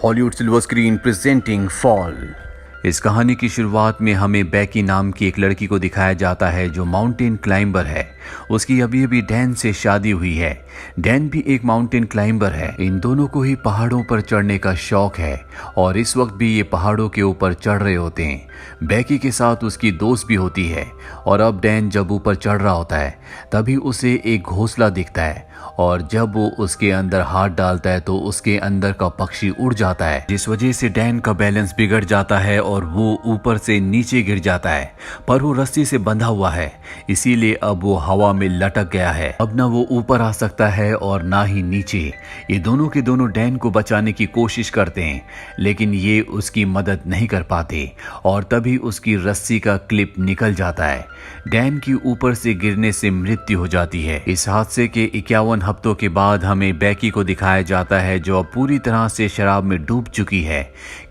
Hollywood silver screen presenting fall. इस कहानी की शुरुआत में हमें बैकी नाम की एक लड़की को दिखाया जाता है जो माउंटेन क्लाइंबर है। उसकी अभी अभी डैन से शादी हुई है। डैन भी एक माउंटेन क्लाइंबर है। इन दोनों को ही पहाड़ों पर चढ़ने का शौक है और इस वक्त भी ये पहाड़ों के ऊपर चढ़ रहे होते हैं। बैकी के साथ उसकी दोस्त भी होती है और अब डैन जब ऊपर चढ़ रहा होता है तभी उसे एक घोंसला दिखता है और जब वो उसके अंदर हाथ डालता है तो उसके अंदर का पक्षी उड़ जाता है, जिस वजह से डैन का बैलेंस बिगड़ जाता है और वो ऊपर से नीचे गिर जाता है। पर वो रस्सी से बंधा हुआ है इसीलिए अब वो हवा में लटक गया है। अब ना वो ऊपर आ सकता है और ना ही नीचे। ये दोनों के दोनों डैन को बचाने की कोशिश करते हैं लेकिन ये उसकी मदद नहीं कर पाते और तभी उसकी रस्सी का क्लिप निकल जाता है। डैन की ऊपर से गिरने से मृत्यु हो जाती है। इस हादसे के 51 हफ्तों के बाद हमें बैकी को दिखाया जाता है जो अब पूरी तरह से शराब में डूब चुकी है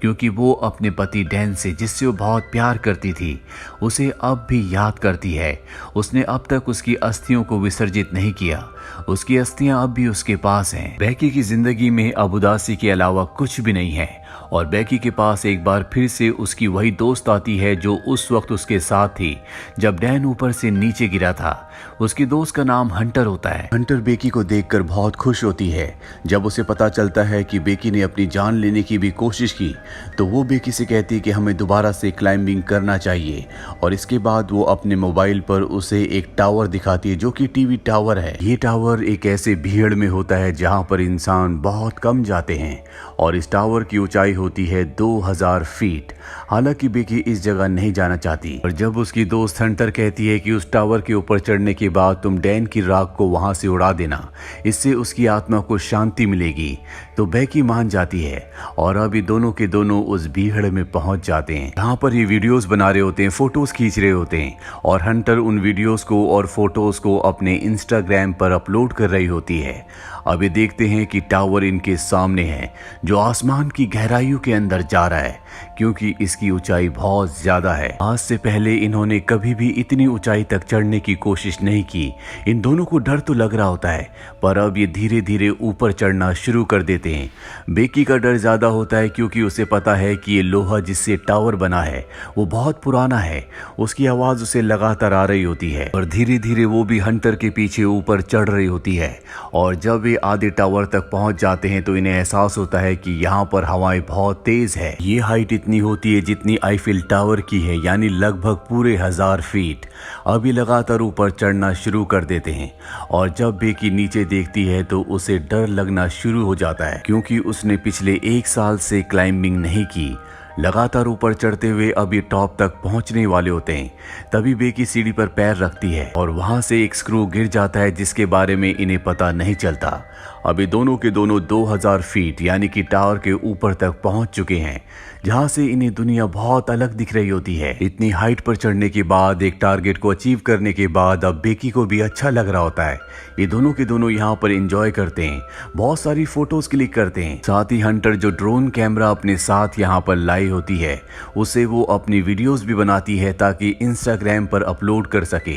क्योंकि वो अपने पति डैन से, जिससे वो बहुत प्यार करती थी, उसे अब भी याद करती है। उसने अब तक उसकी अस्थियों को विसर्जित नहीं किया। उसकी अस्थियां अब भी उसके पास हैं। बैकी की जिंदगी में अब उदासी के अलावा कुछ भी नहीं है और बैकी के पास एक बार फिर से उसकी वही दोस्त आती है जो उस वक्त उसके साथ थी जब डैन ऊपर से नीचे गिरा था। उसकी दोस्त का नाम हंटर होता है। हंटर बैकी को देखकर बहुत खुश होती है। जब उसे पता चलता है कि बैकी ने अपनी जान लेने की भी कोशिश की तो वो बैकी से कहती है कि हमें दोबारा से क्लाइंबिंग करना चाहिए और इसके बाद वो अपने मोबाइल पर उसे एक टावर दिखाती है जो कि टीवी टावर है। ये टावर एक ऐसे भीड़ में होता है जहाँ पर इंसान बहुत कम जाते हैं और इस टावर की ऊंचाई होती है 2000 फीट। हालांकि बैकी इस जगह नहीं जाना चाहती और जब उसकी दोस्त हंटर कहती है कि उस टावर के ऊपर चढ़ने के बाद तुम डैन की राख को वहां से उड़ा देना, इससे उसकी आत्मा को शांति मिलेगी, तो बैकी मान जाती है और अभी दोनों के दोनों उस भीड़ में पहुंच जाते हैं। यहाँ पर ये वीडियोस बना रहे होते हैं, फोटोज खींच रहे होते हैं और हंटर उन वीडियोस को और फोटोज को अपने इंस्टाग्राम पर अपलोड कर रही होती है। अभी देखते हैं कि टावर इनके सामने है जो आसमान की गहराइयों के अंदर जा रहा है क्योंकि इसकी ऊंचाई बहुत ज्यादा है। आज से पहले इन्होंने कभी भी इतनी ऊंचाई तक चढ़ने की कोशिश नहीं की। इन दोनों को डर तो लग रहा होता है पर अब ये धीरे धीरे ऊपर चढ़ना शुरू कर देते हैं। बैकी का डर ज्यादा होता है क्योंकि उसे पता है कि ये लोहा जिससे टावर बना है वो बहुत पुराना है। उसकी आवाज उसे लगातार आ रही होती है और धीरे धीरे वो भी हंटर के पीछे ऊपर चढ़ रही होती है और जब ये आधे टावर तक पहुंच जाते हैं तो इन्हें एहसास होता है कि यहाँ पर हवाएं बहुत तेज है। ये हाइट इतनी होती है जितनी आईफिल टावर की है, यानी लगभग पूरे 1000 फीट। अभी लगातार ऊपर चढ़ना शुरू कर देते हैं और जब बैकी नीचे देखती है तो उसे डर लगना शुरू हो जाता है क्योंकि उसने पिछले 1 साल से क्लाइंबिंग नहीं की। लगातार ऊपर चढ़ते हुए अब ये टॉप तक पहुंचने वाले होते हैं तभी बैकी सीढ़ी पर पैर रखती है और वहां से एक स्क्रू गिर जाता है जिसके बारे में इन्हें पता नहीं चलता। अभी दोनों के दोनों 2000 फीट यानी कि टावर के ऊपर तक पहुंच चुके हैं जहां से इन्हें दुनिया बहुत अलग दिख रही होती है। इतनी हाइट पर चढ़ने के बाद, एक टारगेट को अचीव करने के बाद अब बैकी को भी अच्छा लग रहा होता है। ये दोनों के दोनों यहाँ पर एंजॉय करते हैं, बहुत सारी फोटोज क्लिक करते हैं। साथ ही हंटर जो ड्रोन कैमरा अपने साथ यहाँ पर लाई होती है उसे वो अपनी वीडियोस भी बनाती है ताकि इंस्टाग्राम पर अपलोड कर सके।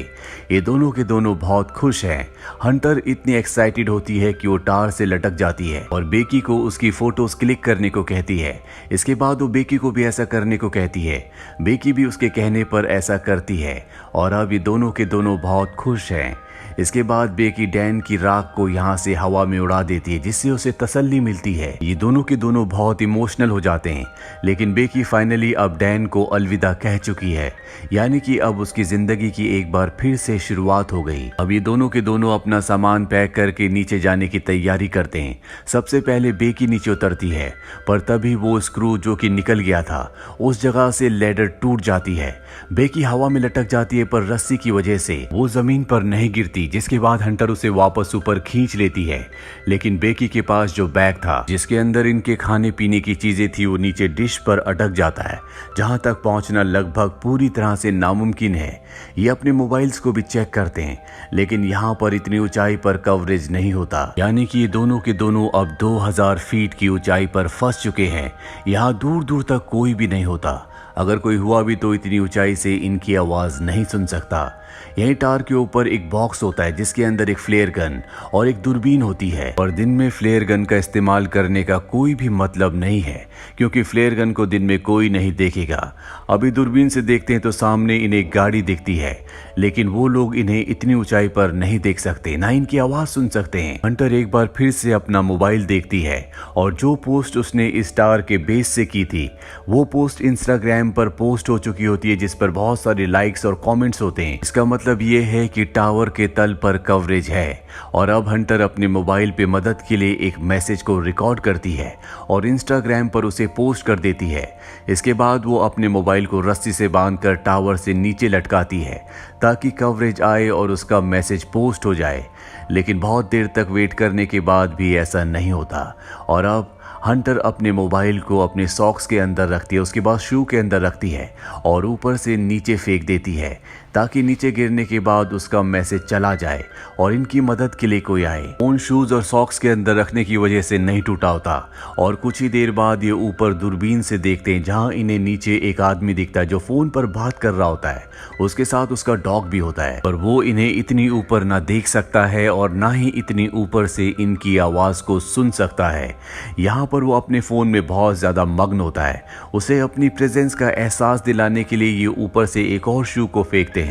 ये दोनों के दोनों बहुत खुश हैं। हंटर इतनी एक्साइटेड होती है कि वो टावर से लटक जाती है और बैकी को उसकी फोटोज क्लिक करने को कहती है। इसके बाद वो बैकी को भी ऐसा करने को कहती है। बैकी भी उसके कहने पर ऐसा करती है और अब ये दोनों के दोनों बहुत खुश हैं। इसके बाद बैकी डैन की राख को यहाँ से हवा में उड़ा देती है जिससे उसे तसल्ली मिलती है। ये दोनों के दोनों बहुत इमोशनल हो जाते हैं लेकिन बैकी फाइनली अब डैन को अलविदा कह चुकी है, यानी कि अब उसकी जिंदगी की एक बार फिर से शुरुआत हो गई। अब ये दोनों के दोनों अपना सामान पैक करके नीचे जाने की तैयारी करते हैं। सबसे पहले बैकी नीचे उतरती है पर तभी वो स्क्रू जो कि निकल गया था उस जगह से लैडर टूट जाती है। बैकी हवा में लटक जाती है पर रस्सी की वजह से वो जमीन पर नहीं गिरती, जिसके बाद हंटर उसे वापस ऊपर खींच लेती है। लेकिन बैकी के पास जो बैग था जिसके अंदर इनके खाने पीने की चीजें थी वो नीचे डिश पर अटक जाता है जहां तक पहुंचना लगभग पूरी तरह से नामुमकिन है। ये अपने मोबाइल्स को भी चेक करते हैं लेकिन यहाँ पर इतनी ऊंचाई पर कवरेज नहीं होता, यानी कि ये दोनों के दोनों अब 2000 फीट की ऊंचाई पर फंस चुके हैं। यहाँ दूर दूर तक कोई भी नहीं होता। अगर कोई हुआ भी तो इतनी ऊंचाई से इनकी आवाज नहीं सुन सकता। यही टावर के ऊपर एक बॉक्स होता है जिसके अंदर एक फ्लेयर गन और एक दूरबीन होती है। और दिन में फ्लेयर गन का इस्तेमाल करने का कोई भी मतलब नहीं है, क्योंकि फ्लेयर गन को दिन में कोई नहीं देखेगा। अभी दूरबीन से देखते हैं तो सामने इन्हें एक गाड़ी दिखती है, लेकिन वो लोग इन्हें इतनी ऊंचाई पर नहीं देख सकते, ना इनकी आवाज सुन सकते हैं। हंटर एक बार फिर से अपना मोबाइल देखती है और जो पोस्ट उसने इस टावर के बेस से की थी वो पोस्ट इंस्टाग्राम पर पोस्ट हो चुकी होती है, जिस पर बहुत सारे लाइक्स और कमेंट्स होते हैं। इसका मतलब ये है कि टावर के तल पर कवरेज है। और अब हंटर अपने मोबाइल पे मदद के लिए एक मैसेज को रिकॉर्ड करती है और इंस्टाग्राम पर उसे पोस्ट कर देती है। इसके बाद वो अपने मोबाइल को रस्सी से बांधकर टावर से नीचे लटकाती है ताकि कवरेज आए और उसका मैसेज पोस्ट हो जाए। लेकिन बहुत देर तक वेट करने के बाद भी ऐसा नहीं होता। और अब हंटर अपने मोबाइल को अपने सॉक्स के अंदर रखती है, उसके बाद शू के अंदर रखती है और ऊपर से नीचे फेंक देती है ताकि नीचे गिरने के बाद उसका मैसेज चला जाए और इनकी मदद के लिए कोई आए। फोन शूज और सॉक्स के अंदर रखने की वजह से नहीं टूटा होता और कुछ ही देर बाद ये ऊपर दूरबीन से देखते हैं जहां इन्हें नीचे एक आदमी दिखता है जो फोन पर बात कर रहा होता है। उसके साथ उसका डॉग भी होता है, पर वो इन्हें इतनी ऊपर ना देख सकता है और ना ही इतनी ऊपर से इनकी आवाज को सुन सकता है। यहाँ पर वो अपने फोन में बहुत ज्यादा मग्न होता है। उसे अपनी प्रेजेंस का एहसास दिलाने के लिए ये ऊपर से एक और शू को फेंकते हैं।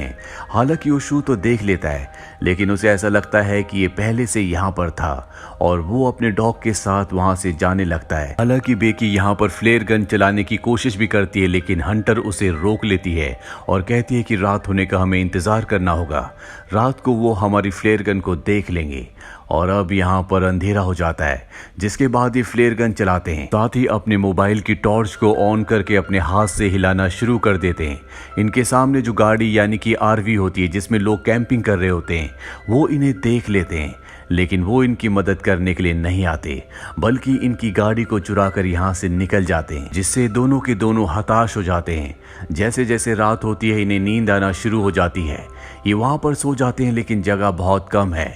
हालांकि वो शू तो देख लेता है, लेकिन उसे ऐसा लगता है कि ये पहले से यहाँ पर था और वो अपने डॉग के साथ वहां से जाने लगता है। हालांकि बेकी यहाँ पर फ्लेयर गन चलाने की कोशिश भी करती है, लेकिन हंटर उसे रोक लेती है और कहती है कि रात होने का हमें इंतजार करना होगा, रात को वो हमारी फ्लेयर गन को देख लेंगे। और अब यहाँ पर अंधेरा हो जाता है, जिसके बाद ये फ्लेयर गन चलाते हैं, साथ ही अपने मोबाइल की टॉर्च को ऑन करके अपने हाथ से हिलाना शुरू कर देते हैं। इनके सामने जो गाड़ी यानी कि आरवी होती है जिसमें लोग कैंपिंग कर रहे होते हैं वो इन्हें देख लेते हैं, लेकिन वो इनकी मदद करने के लिए नहीं आते, बल्कि इनकी गाड़ी को चुरा कर यहाँ से निकल जाते हैं, जिससे दोनों के दोनों हताश हो जाते हैं। जैसे जैसे रात होती है इन्हें नींद आना शुरू हो जाती है। ये वहां पर सो जाते हैं, लेकिन जगह बहुत कम है।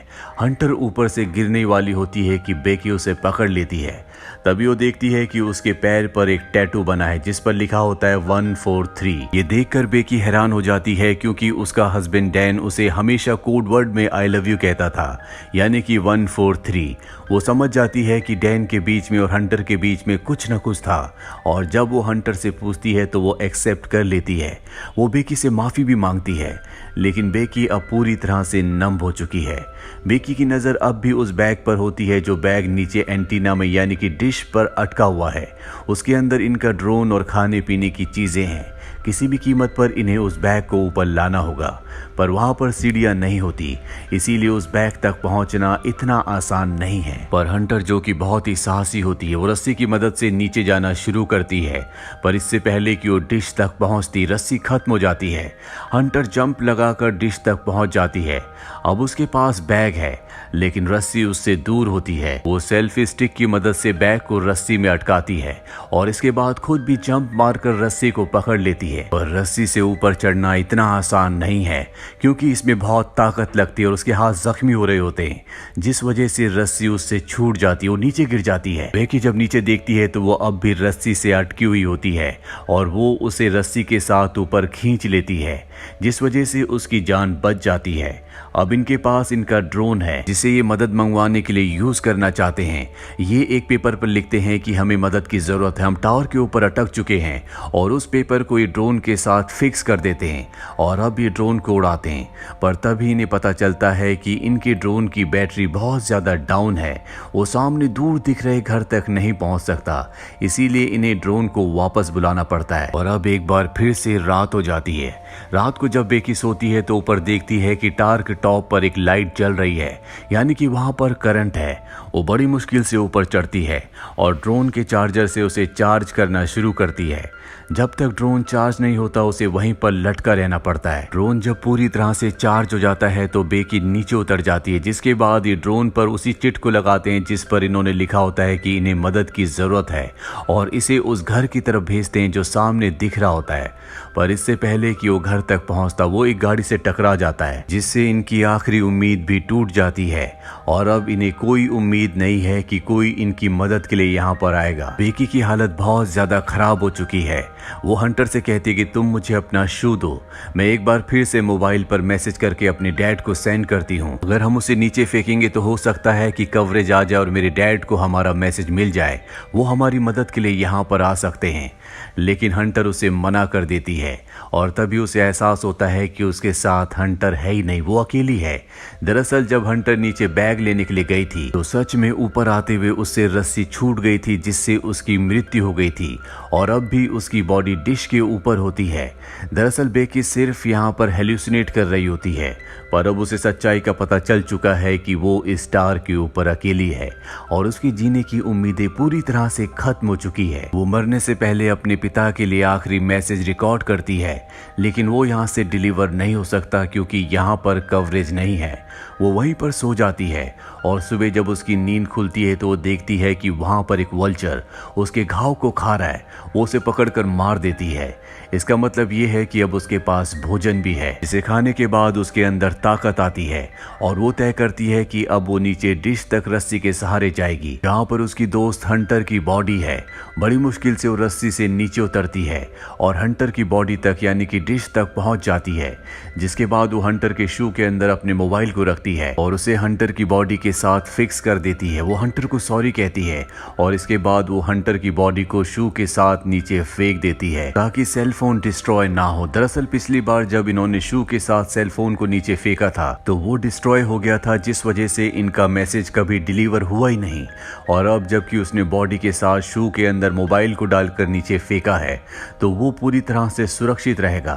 हंटर ऊपर से गिरने वाली होती है कि बेकी उसे पकड़ लेती है। तभी वो देखती है कि उसके पैर पर एक टैटू बना है जिस पर लिखा होता है 143। ये देखकर बेकी हैरान हो जाती है, क्योंकि उसका हस्बैंड डैन उसे हमेशा कोड वर्ड में आई लव यू कहता था, यानी कि 143। वो समझ जाती है कि डैन के बीच में और हंटर के बीच में कुछ न कुछ था, और जब वो हंटर से पूछती है तो वो एक्सेप्ट कर लेती है। वो बेकी से माफी भी मांगती है, लेकिन बेकी अब पूरी तरह से नम हो चुकी है। बेकी की नजर अब भी उस बैग पर होती है जो बैग नीचे एंटीना में यानी कि डिश पर अटका हुआ है। उसके अंदर इनका ड्रोन और खाने पीने की चीजें हैं। किसी भी कीमत पर इन्हें उस बैग को ऊपर लाना होगा, पर वहां पर सीढ़ियां नहीं होती, इसीलिए उस बैग तक पहुंचना इतना आसान नहीं है। पर हंटर, जो कि बहुत ही साहसी होती है, वो रस्सी की मदद से नीचे जाना शुरू करती है, पर इससे पहले कि वो डिश तक पहुंचती रस्सी खत्म हो जाती है। हंटर जंप लगाकर डिश तक पहुंच जाती है। अब उसके पास बैग है, लेकिन रस्सी उससे दूर होती है। वो सेल्फी स्टिक की मदद से बैग को रस्सी में अटकाती है और इसके बाद खुद भी जंप मारकर रस्सी को पकड़ लेती है। और रस्सी से ऊपर चढ़ना इतना आसान नहीं है, क्योंकि इसमें बहुत ताकत लगती है और उसके हाथ जख्मी हो रहे होते हैं, जिस वजह से रस्सी उससे छूट जाती है, वो नीचे गिर जाती है। बेकी जब नीचे देखती है तो वो अब भी रस्सी से अटकी हुई होती है और वो उसे रस्सी के साथ ऊपर खींच लेती है, जिस वजह से उसकी जान बच जाती है। अब इनके पास इनका ड्रोन है जिसे ये मदद मंगवाने के लिए यूज करना चाहते हैं। ये एक पेपर पर लिखते हैं कि हमें मदद की जरूरत है, हम टावर के ऊपर अटक चुके हैं, और उस पेपर को ये ड्रोन के साथ फिक्स कर देते हैं और अब ये ड्रोन को उड़ाते हैं। पर तभी इन्हें पता चलता है कि इनके ड्रोन की बैटरी बहुत ज्यादा डाउन है, वो सामने दूर दिख रहे घर तक नहीं पहुंच सकता, इसीलिए इन्हें ड्रोन को वापस बुलाना पड़ता है। और अब एक बार फिर से रात हो जाती है। रात को जब बेकी सोती है तो ऊपर देखती है कि टावर के टॉप पर एक लाइट जल रही है, यानी कि वहां पर करंट है। वो बड़ी मुश्किल से ऊपर चढ़ती है और ड्रोन के चार्जर से उसे चार्ज करना शुरू करती है। जब तक ड्रोन चार्ज नहीं होता उसे वहीं पर लटका रहना पड़ता है। ड्रोन जब पूरी तरह से चार्ज हो जाता है तो बेकी नीचे उतर जाती है, जिसके बाद ये ड्रोन पर उसी चिट को लगाते हैं जिस पर इन्होंने लिखा होता है कि इन्हें मदद की जरूरत है, और इसे उस घर की तरफ भेजते हैं जो सामने दिख रहा होता है। पर इससे पहले कि वो घर तक तक पहुंचता वो एक गाड़ी से टकरा जाता है, जिससे इनकी आखिरी उम्मीद भी टूट जाती है और अब इन्हें कोई उम्मीद नहीं है कि कोई इनकी मदद के लिए यहाँ पर आएगा। बेकी की हालत बहुत ज्यादा खराब हो चुकी है। वो हंटर से कहती कि तुम मुझे अपना शू दो। मैं एक बार फिर से मोबाइल पर मैसेज करके अपने डैड को सेंड करती हूँ। अगर हम उसे नीचे फेंकेंगे तो हो सकता है कि कवरेज आ जाए और मेरे डैड को हमारा मैसेज मिल जाए। वो हमारी मदद के लिए यहाँ पर आ सकते हैं। लेकिन हंटर उसे मना कर देती है और तभी उसे एहसास होता है कि उसके साथ हंटर है ही नहीं, वो अकेली है। दरअसल जब हंटर नीचे बैग लेने के लिए गई थी तो सच में ऊपर आते हुए उससे रस्सी छूट गई थी, जिससे उसकी मृत्यु हो गई थी और अब भी उसकी बॉडी डिश के ऊपर होती है। दरअसल बेकी सिर्फ यहाँ पर हेल्यूसिनेट कर रही होती है, पर अब उसे सच्चाई का पता चल चुका है कि वो इस स्टार के ऊपर अकेली है और उसकी जीने की उम्मीदें पूरी तरह से खत्म हो चुकी है। वो मरने से पहले अपने पिता के लिए आखिरी मैसेज रिकॉर्ड करती है, लेकिन वो यहाँ से डिलीवर नहीं हो सकता क्योंकि यहाँ पर कवरेज नहीं है। वो वहीं पर सो जाती है और सुबह जब उसकी नींद खुलती है तो वो देखती है कि वहां पर एक वल्चर उसके घाव को खा रहा है। वो उसे पकड़कर मार देती है। इसका मतलब ये है कि अब उसके पास भोजन भी है, जिसे खाने के बाद उसके अंदर ताकत आती है और वो तय करती है कि अब वो नीचे डिश तक रस्सी के सहारे जाएगी, जहाँ पर उसकी दोस्त हंटर की बॉडी है। बड़ी मुश्किल से वो रस्सी से नीचे उतरती है और हंटर की बॉडी तक यानी कि डिश तक पहुंच जाती है, जिसके बाद वो हंटर के शू के अंदर अपने मोबाइल को रखती है और उसे हंटर की बॉडी के साथ फिक्स कर देती है। वो हंटर को सॉरी कहती है और इसके बाद वो हंटर की बॉडी को शू के साथ नीचे फेंक देती है ताकि सेल फोन डिस्ट्रॉय ना हो। दरअसल पिछली बार जब इन्होंने शू के साथ सेल फोन को नीचे फेंका था तो वो डिस्ट्रॉय हो गया था, जिस वजह से इनका मैसेज कभी डिलीवर हुआ ही नहीं। और अब जबकि उसने बॉडी के साथ शू के अंदर मोबाइल को डालकर नीचे फेंका है तो वो पूरी तरह से सुरक्षित रहेगा।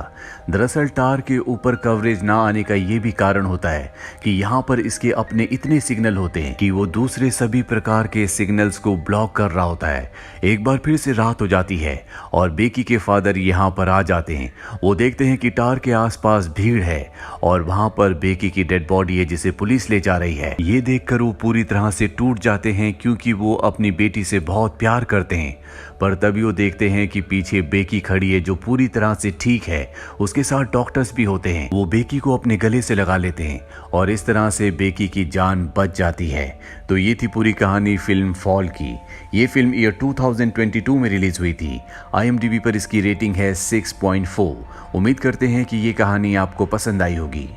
दरअसल टार के ऊपर कवरेज ना आने का ये भी कारण होता है कि यहाँ पर इसके अपने इतने सिग्नल होते हैं कि वो दूसरे सभी प्रकार के सिग्नल्स को ब्लॉक कर रहा होता है। एक बार फिर से रात हो जाती है और बेकी के फादर यहाँ पर आ जाते हैं। वो देखते हैं कि टार के आसपास भीड़ है और वहां पर बेकी की डेड बॉडी है जिसे पुलिस ले जा रही है। ये देखकर वो पूरी तरह से टूट जाते हैं क्योंकि वो अपनी बेटी से बहुत प्यार करते हैं। पर तभी वो देखते हैं कि पीछे बेकी खड़ी है जो पूरी तरह से ठीक है। उसके साथ डॉक्टर्स भी होते हैं। वो बेकी को अपने गले से लगा लेते हैं और इस तरह से बेकी की जान बच जाती है। तो ये थी पूरी कहानी फिल्म फॉल की। ये फिल्म ईयर 2022 में रिलीज हुई थी। IMDb पर इसकी रेटिंग है 6.4। उम्मीद करते हैं कि ये कहानी आपको पसंद आई होगी।